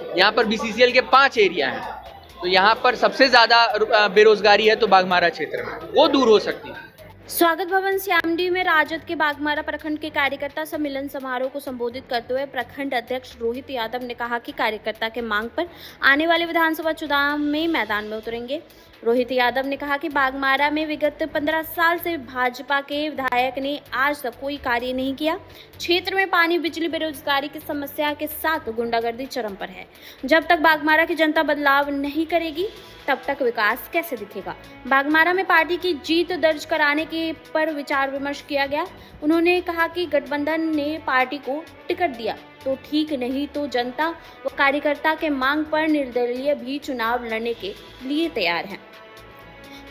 यहाँ पर बीसीसीएल के 5 एरिया हैं, तो यहाँ पर सबसे ज़्यादा बेरोजगारी है तो बाघमारा क्षेत्र में, वो दूर हो सकती है। स्वागत भवन श्यामडी में राजद के बाघमारा प्रखंड के कार्यकर्ता सम्मेलन समारोह को संबोधित करते हुए प्रखंड अध्यक्ष रोहित यादव ने कहा कि कार्यकर्ता के मांग पर आने वाले विधानसभा चुनाव में मैदान में उतरेंगे। रोहित यादव ने कहा कि बाघमारा में विगत 15 साल से भाजपा के विधायक ने आज तक कोई कार्य नहीं किया। क्षेत्र में पानी, बिजली, बेरोजगारी की समस्या के साथ गुंडागर्दी चरम पर है। जब तक बाघमारा की जनता बदलाव नहीं करेगी तब तक विकास कैसे दिखेगा। बाघमारा में पार्टी की जीत दर्ज कराने के पर विचार विमर्श किया गया। उन्होंने कहा कि गठबंधन ने पार्टी को टिकट दिया तो ठीक, नहीं तो जनता व कार्यकर्ता के मांग पर निर्दलीय भी चुनाव लड़ने के लिए तैयार हैं।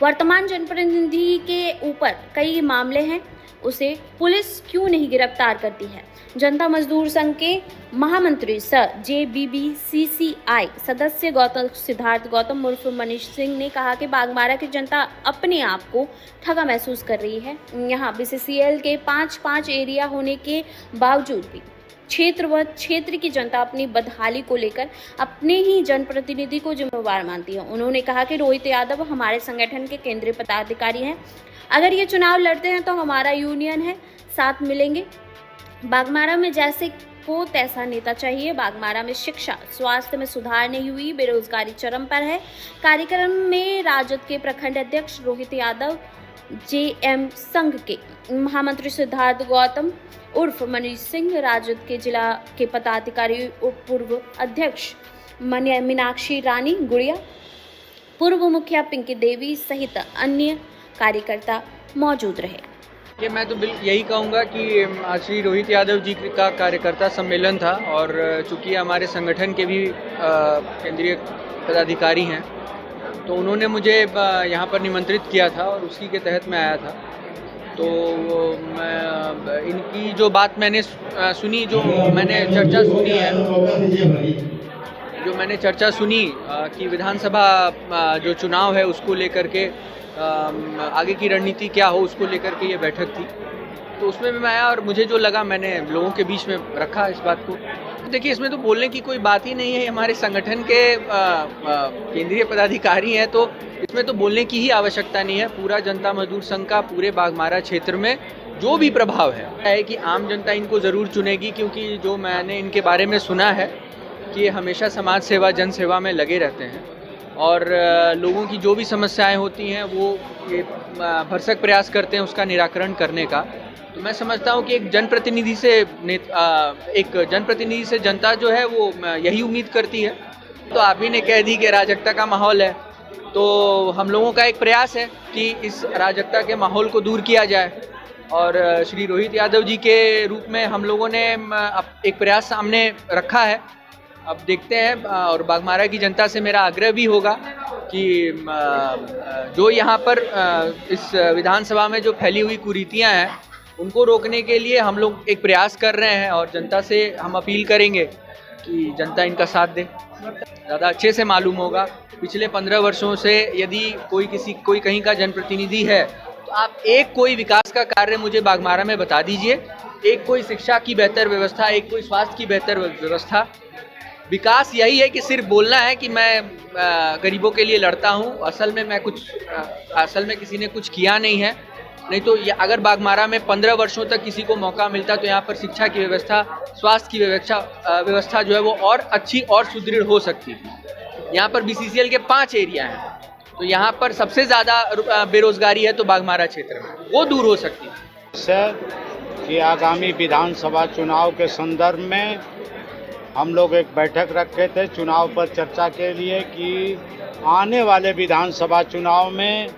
वर्तमान जनप्रतिनिधि के ऊपर कई मामले हैं, उसे पुलिस क्यों नहीं गिरफ्तार करती है। जनता मजदूर संघ के महामंत्री सर JBBCCI सदस्य सिद्धार्थ गौतम उर्फ मनीष सिंह ने कहा कि बाघमारा की जनता अपने आप को ठगा महसूस कर रही है। यहाँ BCCL के 5 एरिया होने के बावजूद भी क्षेत्र की जनता अपनी बदहाली को लेकर अपने ही जनप्रतिनिधि को जिम्मेवार मानती है। उन्होंने कहा कि रोहित यादव हमारे संगठन के केंद्रीय पदाधिकारी हैं। अगर ये चुनाव लड़ते हैं तो हमारा यूनियन है, साथ मिलेंगे। बाघमारा में जैसे को तैसा नेता चाहिए। बाघमारा में शिक्षा, स्वास्थ्य में सुधार नहीं हुई, बेरोजगारी चरम पर है। कार्यक्रम में राजद के प्रखंड अध्यक्ष रोहित यादव, JM संघ के महामंत्री सिद्धार्थ गौतम उर्फ मनीष सिंह, राजद के जिला के पदाधिकारी पूर्व अध्यक्ष मीनाक्षी रानी गुड़िया, पूर्व मुखिया पिंकी देवी सहित अन्य कार्यकर्ता मौजूद रहे। कि मैं तो यही कहूँगा कि आज श्री रोहित यादव जी का कार्यकर्ता सम्मेलन था और चूँकि हमारे संगठन के भी केंद्रीय पदाधिकारी हैं, तो उन्होंने मुझे यहाँ पर निमंत्रित किया था और उसी के तहत मैं आया था। तो मैं इनकी जो बात मैंने सुनी, जो मैंने चर्चा सुनी कि विधानसभा जो चुनाव है उसको लेकर के आगे की रणनीति क्या हो, उसको लेकर के ये बैठक थी, तो उसमें भी मैं आया और मुझे जो लगा मैंने लोगों के बीच में रखा इस बात को। देखिए, इसमें तो बोलने की कोई बात ही नहीं है, हमारे संगठन के केंद्रीय पदाधिकारी हैं, तो इसमें तो बोलने की ही आवश्यकता नहीं है। पूरा जनता मजदूर संघ का पूरे बाघमारा क्षेत्र में जो भी प्रभाव है कि आम जनता इनको ज़रूर चुनेगी, क्योंकि जो मैंने इनके बारे में सुना है कि ये हमेशा समाज सेवा, जन सेवा में लगे रहते हैं और लोगों की जो भी समस्याएं होती हैं वो ये भरसक प्रयास करते हैं उसका निराकरण करने का। तो मैं समझता हूँ कि एक जनप्रतिनिधि से जनता जो है वो यही उम्मीद करती है। तो आप ही ने कह दी कि अराजकता का माहौल है, तो हम लोगों का एक प्रयास है कि इस अराजकता के माहौल को दूर किया जाए और श्री रोहित यादव जी के रूप में हम लोगों ने एक प्रयास सामने रखा है। अब देखते हैं और बाघमारा की जनता से मेरा आग्रह भी होगा कि जो यहाँ पर इस विधानसभा में जो फैली हुई कुरीतियाँ हैं उनको रोकने के लिए हम लोग एक प्रयास कर रहे हैं और जनता से हम अपील करेंगे कि जनता इनका साथ दे। ज़्यादा अच्छे से मालूम होगा, पिछले 15 वर्षों से यदि कोई कहीं का जनप्रतिनिधि है तो आप एक कोई विकास का कार्य मुझे बाघमारा में बता दीजिए। एक कोई शिक्षा की बेहतर व्यवस्था, एक कोई स्वास्थ्य की बेहतर व्यवस्था। विकास यही है कि सिर्फ बोलना है कि मैं गरीबों के लिए लड़ता हूँ, असल में किसी ने कुछ किया नहीं है। नहीं तो अगर बाघमारा में 15 वर्षों तक किसी को मौका मिलता तो यहाँ पर शिक्षा की व्यवस्था, स्वास्थ्य की व्यवस्था जो है वो और अच्छी और सुदृढ़ हो सकती है। यहाँ पर BCCL के 5 एरिया हैं, तो यहाँ पर सबसे ज़्यादा बेरोजगारी है तो बाघमारा क्षेत्र में, वो दूर हो सकती है। सर, कि आगामी विधानसभा चुनाव के संदर्भ में हम लोग एक बैठक रखे थे चुनाव पर चर्चा के लिए कि आने वाले विधानसभा चुनाव में,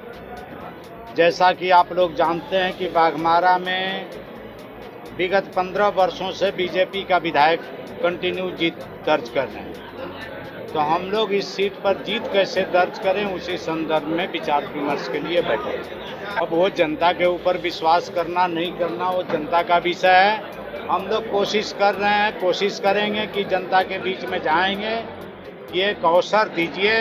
जैसा कि आप लोग जानते हैं कि बाघमारा में विगत 15 वर्षों से बीजेपी का विधायक कंटिन्यू जीत दर्ज कर रहे हैं, तो हम लोग इस सीट पर जीत कैसे दर्ज करें उसी संदर्भ में विचार विमर्श के लिए बैठे। अब वो जनता के ऊपर विश्वास करना नहीं करना वो जनता का विषय है। हम लोग कोशिश कर रहे हैं, कोशिश करेंगे कि जनता के बीच में जाएंगे, ये एक अवसर दीजिए।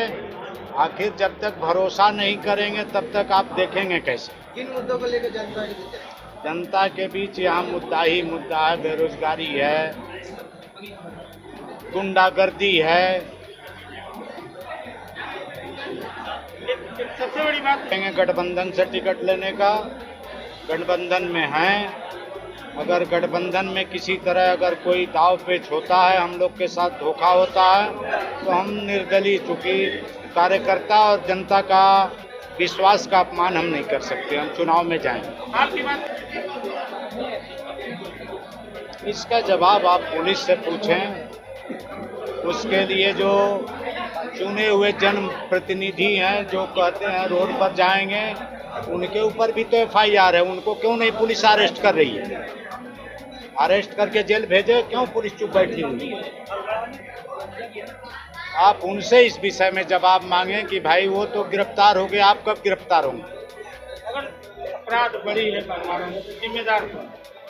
आखिर जब तक भरोसा नहीं करेंगे तब तक आप देखेंगे कैसे। किन मुद्दों को लेकर जनता के बीच यहाँ मुद्दा ही मुद्दा है, बेरोजगारी है, गुंडागर्दी है। सबसे बड़ी बात कहेंगे गठबंधन से टिकट लेने का, गठबंधन में हैं। अगर गठबंधन में किसी तरह अगर कोई दाव पेच होता है, हम लोग के साथ धोखा होता है, तो हम निर्दलीय, चूंकि कार्यकर्ता और जनता का विश्वास का अपमान हम नहीं कर सकते, हम चुनाव में जाएंगे। आपकी बात इसका जवाब आप पुलिस से पूछें। उसके लिए जो चुने हुए जनप्रतिनिधि हैं, जो कहते हैं रोड पर जाएंगे, उनके ऊपर भी तो FIR है। उनको क्यों नहीं पुलिस अरेस्ट कर रही है? अरेस्ट करके जेल भेजे, क्यों पुलिस चुप बैठी हुई है? आप उनसे इस विषय में जवाब मांगें कि भाई वो तो गिरफ्तार हो गए, आप कब गिरफ्तार होंगे? अगर अपराध बड़ी है परिवारों में, तो जिम्मेदार कौन?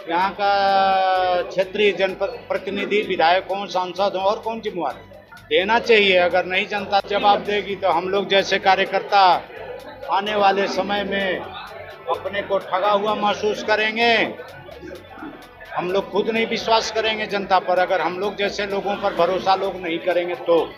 यहाँ का क्षेत्रीय जनप्रतिनिधि, विधायक हों, सांसद हों, और कौन जिम्मेवार है? देना चाहिए। अगर नहीं जनता जवाब देगी तो हम लोग जैसे कार्यकर्ता आने वाले समय में अपने को ठगा हुआ महसूस करेंगे। हम लोग खुद नहीं विश्वास करेंगे जनता पर। अगर हम लोग जैसे लोगों पर भरोसा लोग नहीं करेंगे तो